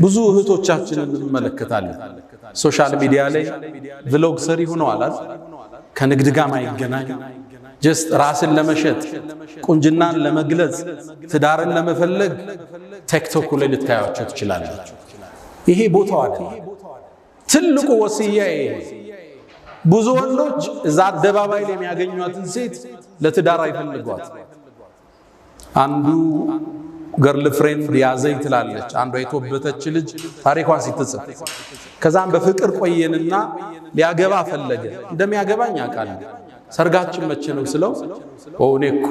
ብዙ እህቶቻችንን እንመለከታለን ሶሻል ሚዲያ ላይ ቭሎግ ሰሪ ሆነዋል ከንግድ ጋር ማይገናኝ ጀስት ራስን ለመሸጥ ቁንጅናን ለመግለጽ ትዳርን ለመፈለግ ቲክቶክ ላይ ልታያቸው ትችላላችሁ ይሄ ቦታው አይደለም ትልቁ ወሲያዬ ብዙ ወንዶች እዛ አደባባይ ላይ የሚያገኙትን ሴት ለትዳር አይፈልጓት አንዱ ገርል ፍሬንድ ያዘኝ ትላለች አንዷ የተወበተች ልጅ ታሪኳን ሲትጽፍ ከዛም በፍቅር ቆየንና ሊያገባ ፈለገ እንደሚያገባኝ ያቃል ሰርጋችን መቼ ነው ስለው ኦኔኮ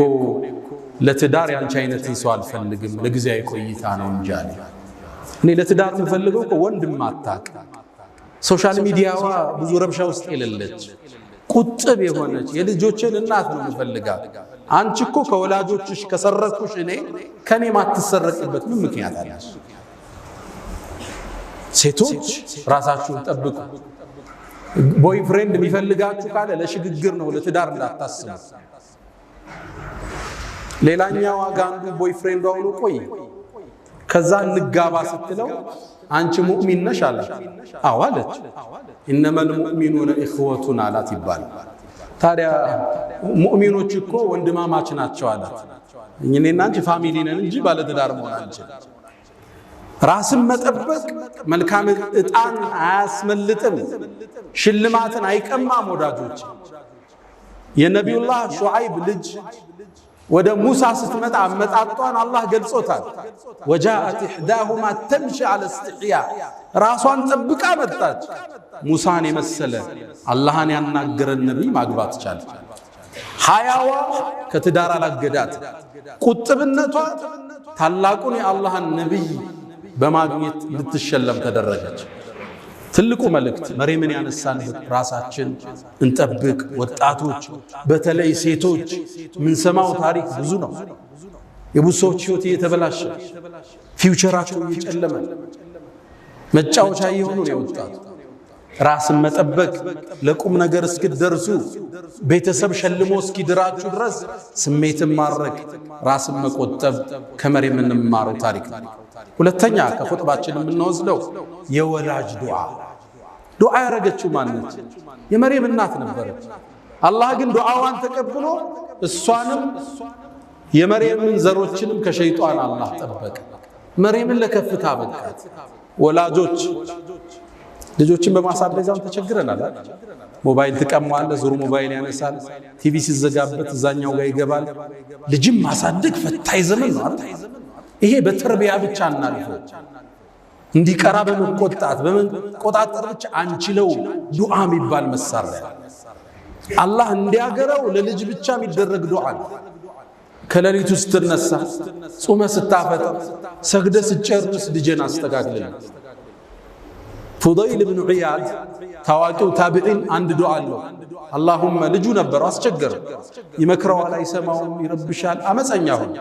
ለትዳር ያንቺ አይነት ሰው አልፈልግም ለጊዜያዊ ቆይታ ነው እንጂ አለ እኔ ለትዳር የምፈልገው ወንድም አታቅ ሶሻል ሚዲያዋ ብዙ ረብሻ ውስጥ የሌለች ቁጥብ የሆነች የልጆችን እናት ነው የምፈልጋት አንቺ እኮ ከወላጆችሽ ከሰረኩሽ እኔ ከኔ ማትሰረቅበት ምን ምክንያት አለ ሴቶች ራሳችሁን ጠብቁ ቦይፍሬንድ የሚፈልጋችሁ ካለ ለሽግግር ነው ለትዳር እንዳታስቡ ሌላኛው አጋንዱ ቦይፍሬንድ አውሎ ቆይ ከዛ ንጋባ ስትለው አንቺ ሙእሚን ነሽ አላት አዎ አለች ኢነመል ሙእሚኑነ ኢኽወቱን አላት ይባላል ታዲያ ሙእሚኖች እኮ ወንድማማች ናቸው አላት እኛና አንቺ ፋሚሊ ነን እንጂ ባለ ትዳር መሆን አንችልም ራስን መጠበቅ መልካም እጣን አያስመልጥም ሽልማትን አይቀማም ወዳጆች የነብዩላህ ሹዓይብ ልጅ ወደ ሙሳ ስትመጣ አመጣጧን አላህ ገልጾታል ወጃአት ኢህዳሁማ ተምሺ አለ استحياء ራሷን ጠብቃ መጣች ሙሳን የመሰለ አላህን ያናገረን ነብይ ማግባት ቻለ ሐያዋ ከትዳር አላገዳት ቁጥብነቷ ታላቁን የአላህን ነብይ በማግኘት ልትሸለም ተደረገች ትልቁ መልእክት መርየምን ያነሳን ራሳችን እንጠብቅ ወጣቶች በተለይ ሴቶች ምን ሰማው ታሪክ ብዙ ነው የቡሶች ህይወት እየተበላሸ ፊውቸራቸው እየጨለመ መጫወቻ እየሆኑ ነው የወጣቱ ራስን መጠበቅ ለቁም ነገር እስኪደርሱ ቤተሰብ ሸልሞ እስኪድራችሁ ድረስ ስሜትን ማረክ ራስን መቆጠብ ከመርየም እንማረው ታሪክ ነው ሁለተኛ ከኹጥባችን የምንወስደው የወላጅ ዱዓ ያረገችው ማነች የመርየም እናት ነበረች አላህ ግን ዱዓዋን ተቀብሎ እሷንም የመርየምን ዘሮችንም ከሸይጣን አላህ ጠበቀ መርየምን ለከፍታ በቃት ወላጆች ልጆችን በማሳደጋው ተቸግረናል ሞባይል ተቀማለ ዙሩ ሞባይል ያነሳል ቲቪ ሲዘጋበት እዛኛው ጋር ይገባል ልጅም ማሳደግ ፈታይ ዘመን ነው አይደል ይሄ በተርቢያ ብቻ እናልፈው እንዲቀራ በመቆጣጠር ብቻ አንችለው ዱዓ የሚባል መሳሪያ አላህ እንዲያገረው ለልጅ ብቻ የሚደረግ ዱዓ ከሌሊቱ ስትነሳ ጾመ ስታፈጥ ሰግደ ስጨርስ ልጅን አስተካክልልኝ ፉዳይል ኢብኑ ዒያድ ታዋቂው ታቢዒን አንድ ዱዓ አለው اللهم ልጁ ነበር አስቸገረ ይመክረዋል አይሰማውም ይረብሻል አመፀኛ ሆነ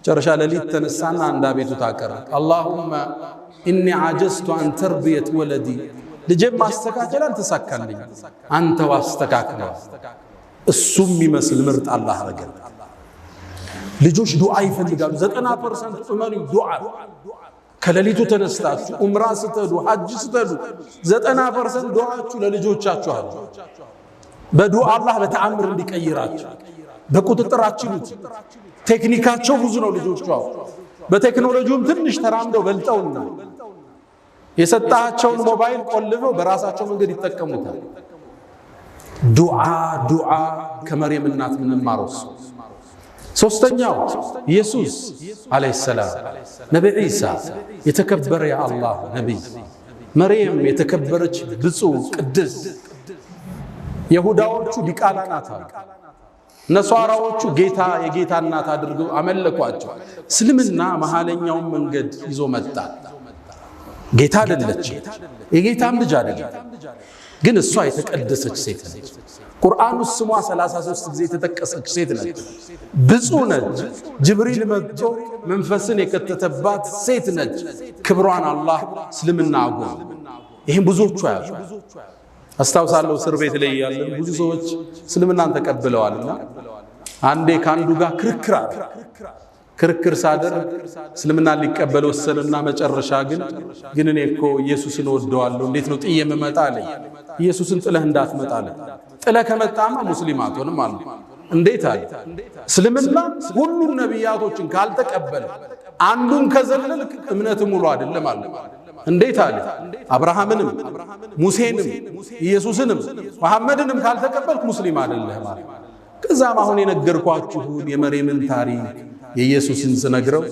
ጨረሻ ለሊት ተነሳና አንዳ ቤቱ ታቀረ اللهم اني عجزت عن تربيه ولدي ልጄን ማስተካከል አልተሳካልኝ አንተ ዋስተካክለው እሱም ይመስል ምርጥ አላህ አረገ ልጆች ዱዓ ይፈልጋሉ 90% ዑመሪ ዱዓ ከሌሊቱ ተነስታችሁ ዑምራ ስትሄዱ ሐጅ ስትሄዱ 90% ዱዓችሁ ለልጆቻችሁ አሉ በዱዓ አላህ በተአምር እንዲቀይራችሁ በቁጥጥራችሁ ቴክኒካቸው ብዙ ነው ልጆቹ በቴክኖሎጂውም ትንሽ ተራምደው በልጠውና የሰጣቸውን ሞባይል ቆልፈው በራሳቸው መንገድ ይተከሙታል ዱዓ ከመርየም እናት ምን ማሮስ ሶስተኛው ኢየሱስ አለይሂ ሰላም ነብይ ኢሳ የተከበረ ያ አላህ ነብይ መርየም የተከበረች ብፁዕ ቅድስ ይሁዳዎቹ ዲቃላ ናት ነሷራዎቹ ጌታ የጌታ እናት አድርገው አመለኳቸው እስልምና መሐለኛው መንገድ ይዞ መጣ ጌታ አይደለች የጌታም ልጅ አይደለም ግን እሷ የተቀደሰች ሴት ነች ቁርአኑ ስሟ 33 ጊዜ የተጠቀሰች ሴት ነች ብፁዕ ነች ጅብሪል መጥቶ መንፈስን የከተተባት ሴት ነች ክብሯን አላህ እስልምና አጎ ይሄን ብዙዎቹ ያዙ። አስታውሳለሁ እስር ቤት ላይ ያለን ብዙ ሰዎች እስልምናን ተቀብለዋልና አንዴ ካንዱ ጋር ክርክር ሳደርግ እስልምና ሊቀበል ወሰነና መጨረሻ ግን እኔ እኮ ኢየሱስን ወደዋለሁ እንዴት ነው ጥዬ መመጣ አለኝ። ኢየሱስን ጥለህ እንዳትመጣ አለ። ጥለህ ከመጣማ ሙስሊም አትሆንም አለ። እንዴት አለ? እስልምና ሁሉም ነቢያቶችን ካልተቀበለ አንዱን ከዘለልክ እምነት ሙሉ አይደለም አለ። እንዴት አለ? አብርሃምንም ሙሴንም ኢየሱስንም መሐመድንም ካልተቀበልክ ሙስሊም አይደለህም አለ። ከዛም አሁን የነገርኳችሁን የመርየምን ታሪክ የኢየሱስን ስነግረው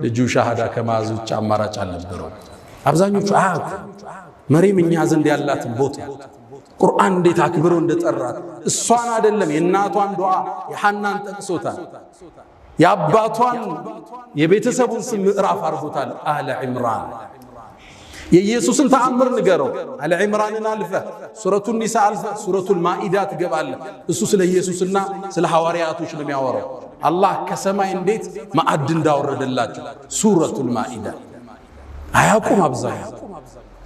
ልጁ ሻሃዳ ከማዝ ውጭ አማራጭ አልነበረው። አብዛኞቹ አያውቁ መርየም እኛ ዘንድ ያላትን ቦታ ቁርአን እንዴት አክብሮ እንደጠራት እሷን አይደለም የእናቷን ዱዓ የሐናን ጠቅሶታል። የአባቷን የቤተሰቡን ስም ምዕራፍ አርጎታል። አለ ዒምራን የኢየሱስን ተአምር ንገረው። አለ ዒምራንን አልፈ ሱረቱን ኒሳ አልፈ ሱረቱል ማኢዳ ትገባለህ። እሱ ስለ ኢየሱስና ስለ ሐዋርያቶች ነው የሚያወራው። አላህ ከሰማይ እንዴት ማዕድ እንዳወረደላቸው ሱረቱል ማኢዳ አያውቁም። አብዛኛው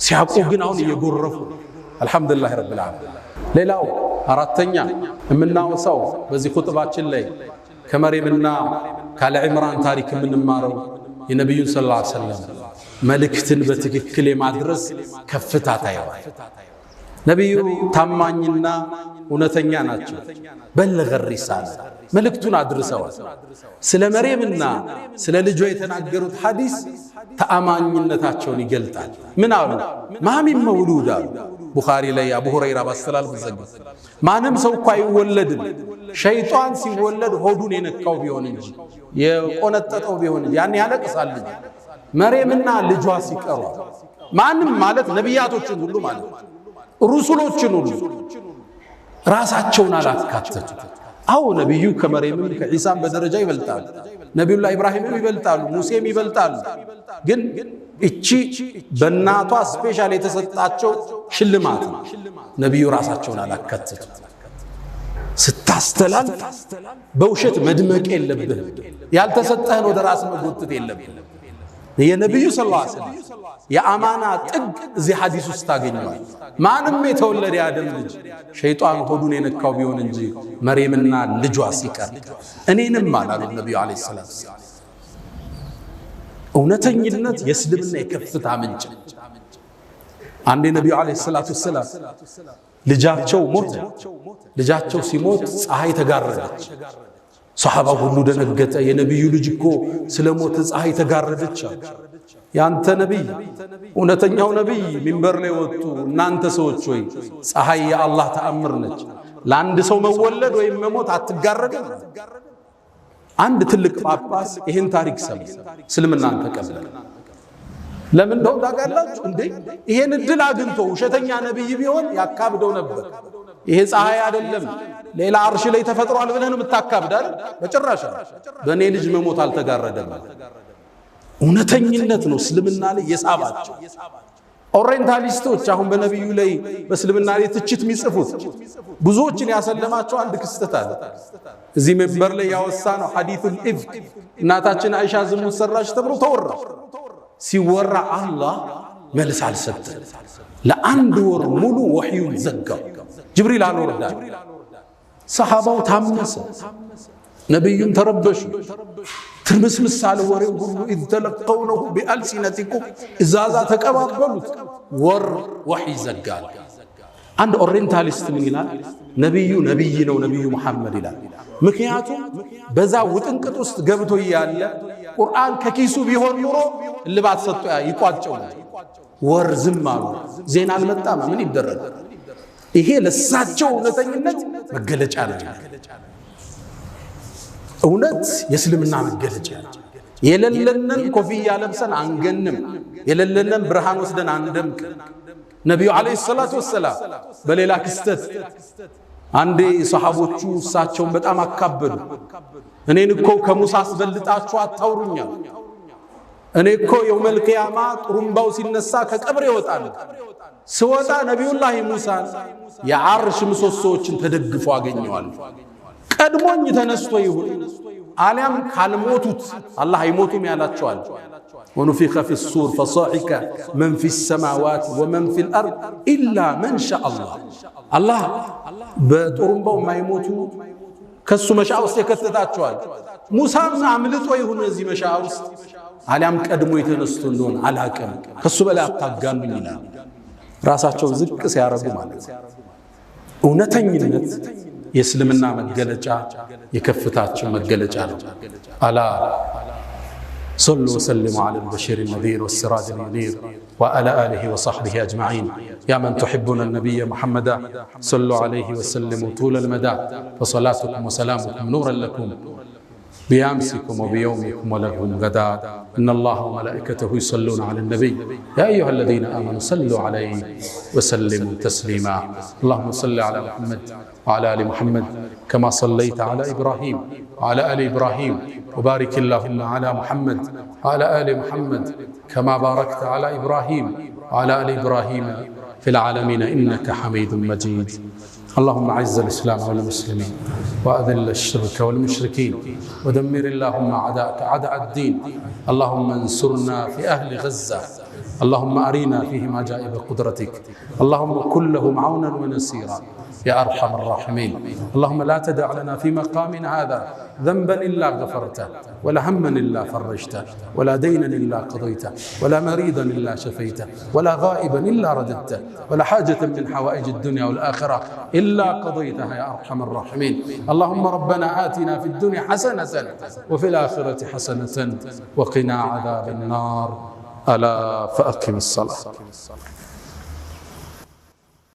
ሲያውቁ ግን አሁን እየጎረፉ አልহামዱሊላህ ረብል ዓለሚን። ሌላው አራተኛ የምናወሳው በዚህ ኹጥባችን ላይ ከመርየምና ካለ ዒምራን ታሪክ የምንማረው የነብዩን ሰለላሁ ዐለይሂ ወሰለም መልእክትን በትክክል የማድረስ ከፍታ ታየዋል። ነብዩ ታማኝና እውነተኛ ናቸው። በለገ ሪሳላ መልእክቱን አድርሰዋል። ስለ መርየምና ስለ ልጇ የተናገሩት ሐዲስ ተአማኝነታቸውን ይገልጣል። ምን አሉ? ማሚን መውሉድ አሉ ቡኻሪ ላይ አቡ ሁረይራ ባስተላልፍ ዘግብ ማንም ሰው እኮ አይወለድም ሸይጣን ሲወለድ ሆዱን የነካው ቢሆን እንጂ የቆነጠጠው ቢሆን እንጂ ያን ያለቅሳል። መርየምና ልጇ ሲቀሩ ማንም ማለት ነቢያቶችን ሁሉ ማለት ሩሱሎችን ሁሉ ራሳቸውን አላካተቱ። አው ነብዩ ከመርየምም ከኢሳም በደረጃ ይበልጣሉ። ነብዩላህ ኢብራሂምም ይበልጣሉ፣ ሙሴም ይበልጣሉ። ግን እቺ በእናቷ ስፔሻል የተሰጣቸው ሽልማት ነብዩ ራሳቸውን አላካተቱ። ስታስተላል በውሸት መድመቅ የለብህም። ያልተሰጠህን ወደ ራስ መጎተት የለብህም። የነብዩ ሰለላሁ ዐለይሂ ወሰለም የአማና ጥግ እዚህ ሐዲስ ውስጥ ታገኘዋል። ማንም የተወለደ ያደም ልጅ ሸይጣን ሆዱን የነካው ቢሆን እንጂ መርየምና ልጇ ሲቀር እኔንም አላሉ ነብዩ አለይሂ ሰላም። እውነተኝነት የእስልምና የከፍታ ምንጭ። አንዴ ነብዩ አለይሂ ሰላቱ ሰላም ልጃቸው ሞተ። ልጃቸው ሲሞት ፀሐይ ተጋረደች። ሷሃባ ሁሉ ደነገጠ። የነብዩ ልጅ እኮ ስለሞተ ፀሐይ ተጋረደች። ያንተ ነብይ እውነተኛው ነብይ ሚንበር ላይ ወጡ። እናንተ ሰዎች ወይ ፀሐይ የአላህ ተአምር ነች፣ ለአንድ ሰው መወለድ ወይም መሞት አትጋረድም። አንድ ትልቅ ጳጳስ ይሄን ታሪክ ሰማ፣ እስልምናን ተቀበለ። ለምን ነው ታውቃላችሁ እንዴ? ይሄን እድል አግኝቶ ውሸተኛ ነብይ ቢሆን ያካብደው ነበር። ይሄ ፀሐይ አይደለም ሌላ አርሽ ላይ ተፈጥሯል ብለህ ነው የምታካብድ አይደል? በጭራሽ በእኔ ልጅ መሞት አልተጋረደም። እውነተኝነት ነው እስልምና ላይ የሳባቸው። ኦሪየንታሊስቶች አሁን በነብዩ ላይ በእስልምና ላይ ትችት የሚጽፉት ብዙዎችን ያሰለማቸው አንድ ክስተት አለ። እዚህ መንበር ላይ ያወሳ ነው ሐዲሱል ኢፍክ እናታችን አይሻ ዝሙት ሰራች ተብሎ ተወራ። ሲወራ አላህ መልስ አልሰጠም። ለአንድ ወር ሙሉ ወህዩን ዘጋው። ጅብሪል አልወረዳም። ሰሃባው ታመሰ፣ ነብዩን ተረበሹ። ትርምስምስ አለ ወሬው ሁሉ إذ تلقونه بألسنتكم እዛዛ ተቀባበሉት። ወር ወህይ ዘጋል። አንድ ኦሪየንታሊስት ምን ይላል? ነብዩ ነብይ ነው ነብዩ መሐመድ ይላል። ምክንያቱም በዛ ውጥንቅጥ ውስጥ ገብቶ ያለ ቁርአን ከኪሱ ቢሆን ኑሮ ልባት ሰጥቶ ይቋጨው። ወር ዝም አሉ። ዜና አልመጣም። ምን ይደረግ? ይሄ ለሳቸው እውነተኝነት መገለጫ ነው። እውነት የእስልምና መገለጫ ነው። የለለነን ኮፍያ ለብሰን አንገንም፣ የለለነን ብርሃን ወስደን አንደምቅ። ነብዩ አለይሂ ሰላቱ ወሰላም በሌላ ክስተት አንዴ ሰሃቦቹ እሳቸውን በጣም አካበዱ። እኔን እኮ ከሙሳ አስበልጣችሁ አታውሩኛል። እኔ እኮ የውመል ቂያማ ጥሩምባው ሲነሳ ከቀብር ይወጣል። ስወጣ ነብዩላህ ሙሳን የዓርሽ ምሰሶችን ተደግፎ አገኘዋል። ቀድሞኝ ተነስቶ ይሁን አሊያም ካልሞቱት አላህ አይሞቱም ያላቸዋል። ونفخ في الصور فصعق من في السماوات ومن في الأرض إلا من شاء الله بطرمباو ما يموتوا كسو مشاء ውስጥ የከተታቸዋል ሙሳም አምልጦ ይሁን እዚህ መሻ ውስጥ አሊያም ቀድሞ የተነስቶ እንደሆነ አላቀም ከሱ በላይ አታጋኑኝ ይላል ራሳቸው ዝቅ ሲያረጉ ማለት እውነተኝነት የእስልምና መገለጫ የከፍታቸው መገለጫ ነው አላ صلوا وسلموا على البشير النذير والسراج المنير وعلى آله وصحبه أجمعين يا من تحبون النبي محمد صلوا عليه وسلموا طول المدى فصلاتكم وسلامكم نورا لكم بأمسكم وبيومكم ولهم غدا إن الله وملائكته يصلون على النبي يا أيها الذين آمنوا صلوا عليه وسلموا تسليما اللهم صل على محمد وعلى آل محمد كما صليت على إبراهيم وعلى آل إبراهيم وبارك اللهم على محمد وعلى آل محمد كما باركت على إبراهيم وعلى آل إبراهيم في العالمين إنك حميد مجيد اللهم أعز الإسلام والمسلمين وأذل الشرك والمشركين ودمر اللهم أعداءك أعداء الدين اللهم انصرنا في أهل غزة اللهم أرنا فيهم عجائب قدرتك اللهم كن لهم عونا ونصيرا يا أرحم الراحمين اللهم لا تدع لنا في مقامنا هذا ذنبا إلا غفرته ولا هما إلا فرجته ولا دينا إلا قضيته ولا مريضا إلا شفيته ولا غائبا إلا رددته ولا حاجة من حوائج الدنيا والآخرة إلا قضيتها يا أرحم الراحمين اللهم ربنا آتنا في الدنيا حسنة وفي الآخرة حسنة وقنا عذاب النار ألا فأقم الصلاة